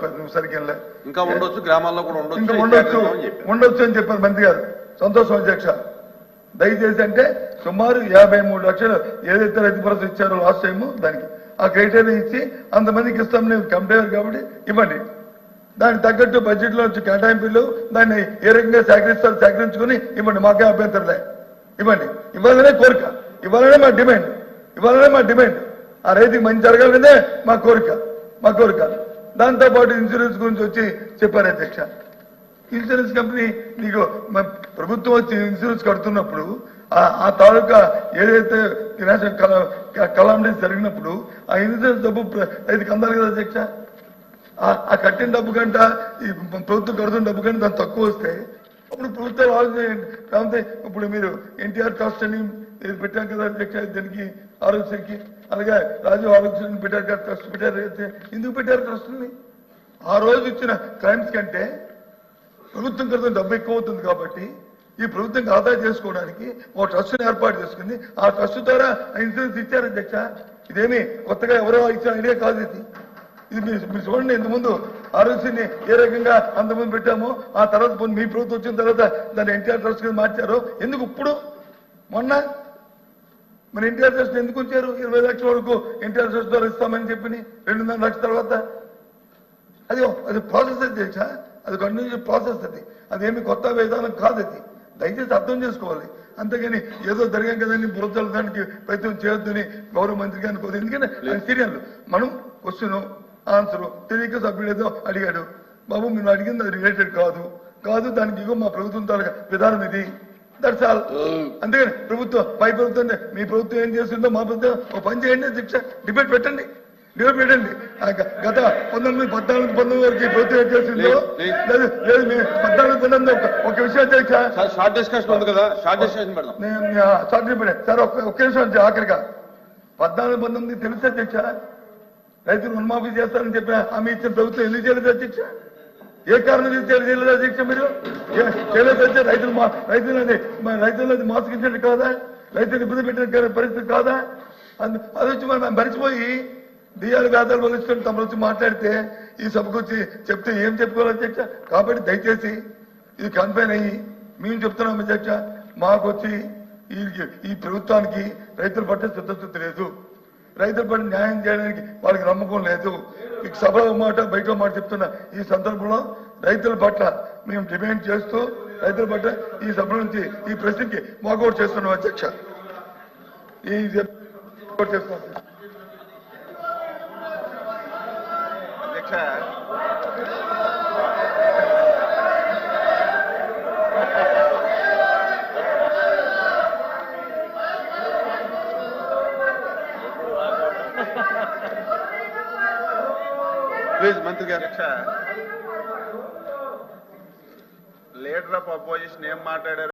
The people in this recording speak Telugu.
చెప్పారు. నువ్వు సరిగ్గా ఇంకా ఉండొచ్చు, గ్రామాల్లో కూడా ఉండొచ్చు, ఇంకా ఉండొచ్చు అని చెప్పారు మంత్రి గారు. సంతోషం అధ్యక్ష. దయచేసి అంటే సుమారు 53 లక్షలు ఏదైతే రైతు భరోసా ఇచ్చారో లాస్ట్ టైము దానికి ఆ క్రైటీరియా ఇచ్చి అంతమందికి ఇస్తాం నేను కంపెనీ కాబట్టి ఇవ్వండి. దానికి తగ్గట్టు బడ్జెట్లో వచ్చి కేటాయింపులు దాన్ని ఏ రకంగా సేకరిస్తారు సేకరించుకుని ఇవ్వండి. మాకే అభ్యంతరలే, ఇవ్వండి. ఇవ్వాలనే కోరిక, ఇవ్వాలనే మా డిమాండ్. ఆ రైతుకి మంచి జరగాలనే మా కోరిక. దాంతోపాటు ఇన్సూరెన్స్ గురించి వచ్చి చెప్పారు అధ్యక్ష. ఇన్సూరెన్స్ కంపెనీ నీకు ప్రభుత్వం వచ్చి ఇన్సూరెన్స్ కడుతున్నప్పుడు ఆ తాలూకా ఏదైతే కలామిటీస్ జరిగినప్పుడు ఆ ఇన్సూరెన్స్ డబ్బు రైతుకి అందాలి కదా అధ్యక్ష. ఆ కట్టిన డబ్బు కంట ఈ ప్రభుత్వం కడుతున్న డబ్బు కంటే దాన్ని తక్కువ వస్తే అప్పుడు ప్రభుత్వాలు ఆలోచించండి. కాకపోతే ఇప్పుడు మీరు ఎన్టీఆర్ ట్రస్ట్ అని పెట్టాం కదా అధ్యక్ష, దీనికి ఆరోగ్యశ్రీకి, అలాగే రాజీవ్ ఆరోగ్యశ్రీ పెట్టారు కదా ట్రస్ట్ పెట్టారు. ఎందుకు పెట్టారు ట్రస్ట్ని? ఆ రోజు ఇచ్చిన క్లైమ్స్ కంటే ప్రభుత్వం కడుతున్న డబ్బు ఎక్కువ అవుతుంది కాబట్టి ఈ ప్రభుత్వం ఆదాయం చేసుకోవడానికి ఒక ట్రస్ట్ని ఏర్పాటు చేసుకుంది. ఆ ట్రస్ట్ ద్వారా ఇన్సూరెన్స్ ఇచ్చారు అధ్యక్ష. ఇదేమి కొత్తగా ఎవరో ఇచ్చిన ఐడియా కాదు. ఇది మీరు చూడండి, ఇంతకుముందు ఆరోగ్యశ్రీని ఏ రకంగా అంతకుముందు పెట్టామో ఆ తర్వాత మీ ప్రభుత్వం వచ్చిన తర్వాత దాన్ని ఎన్టీఆర్ ట్రస్ట్ కింద మార్చారో ఎందుకు ఇప్పుడు మొన్న మరి ఎన్టీఆర్ ట్రస్ట్ ఎందుకు ఉంచారు? 20 లక్షల వరకు ఎన్టీఆర్ ట్రస్ట్ ద్వారా ఇస్తామని చెప్పి 2.5 లక్షల తర్వాత అది ప్రాసెస్ అధ్యక్ష. అది కంటిన్యూస్ ప్రాసెస్. అదేమి కొత్త విధానం కాదు. అది దయచేసి అర్థం చేసుకోవాలి. అంతేగాని ఏదో జరిగాం కదండి బురదలు దానికి ప్రయత్నం చేయొద్దని గౌరవ మంత్రి గారిని కోరు. ఎందుకంటే సీరియల్ మనం క్వశ్చన్ ఆన్సర్ తెలియక సభ్యుడు ఏదో అడిగాడు, బాబు మీరు అడిగింది అది రిలేటెడ్ కాదు దానికి ఇగో మా ప్రభుత్వం తాలూకా విధానం ఇది, దట్స్ ఆల్. అంతేగాని పై ప్రభుత్వం మీ ప్రభుత్వం ఏం చేస్తుందో మా ప్రభుత్వం ఒక పని చేయండి అధ్యక్ష, డిబేట్ పెట్టండి. గత 1914 వరకు ప్రభుత్వం ఏం చేసిందో లేదు 14-19 ఒక విషయం అధ్యక్ష. షార్ట్ డిస్కషన్ ఉంది కదా, షార్ట్ డిస్కషన్ పెట్టాను సార్. ఒక్క నిమిషం ఆఖరిగా 14-19 తెలుసు అధ్యక్ష. రైతులు రుణమాఫీ చేస్తారని చెప్పిన హామీ ఇచ్చిన ప్రభుత్వం ఎందుకు చేయలేదు అధ్యక్ష? ఏ కారణం చేయలేదు అధ్యక్ష? మీరు చేయలేదు అధ్యక్ష. రైతులది మోసగించండి కాదా? రైతులు ఇబ్బంది పెట్టిన పరిస్థితి కాదా? అది వచ్చి మనం మరిచిపోయి డిఆర్ వేదాలు వదిలించుకొని తమరు వచ్చి మాట్లాడితే ఈ సభకు వచ్చి చెప్తే ఏం చెప్పుకోవాలి అధ్యక్ష? కాబట్టి దయచేసి ఇది కన్ఫైన్ అయ్యి మేము చెప్తున్నాం అధ్యక్ష, మాకు వచ్చి ఈ ప్రభుత్వానికి రైతుల పట్ల చిత్తశుద్ధి లేదు, రైతుల పట్ల న్యాయం చేయడానికి వాళ్ళకి నమ్మకం లేదు. మీకు సభలో మాట బయట మాట చెప్తున్న ఈ సందర్భంలో రైతుల పట్ల మేము డిమాండ్ చేస్తూ రైతుల పట్ల ఈ సభ నుంచి ఈ ప్రశ్నకి వాకౌట్ చేస్తున్నాం అధ్యక్ష. చేస్తున్నాం ప్లీజ్ మంత్రి గారు. లీడర్ ఆఫ్ అపోజిషన్ ఏం మాట్లాడారు?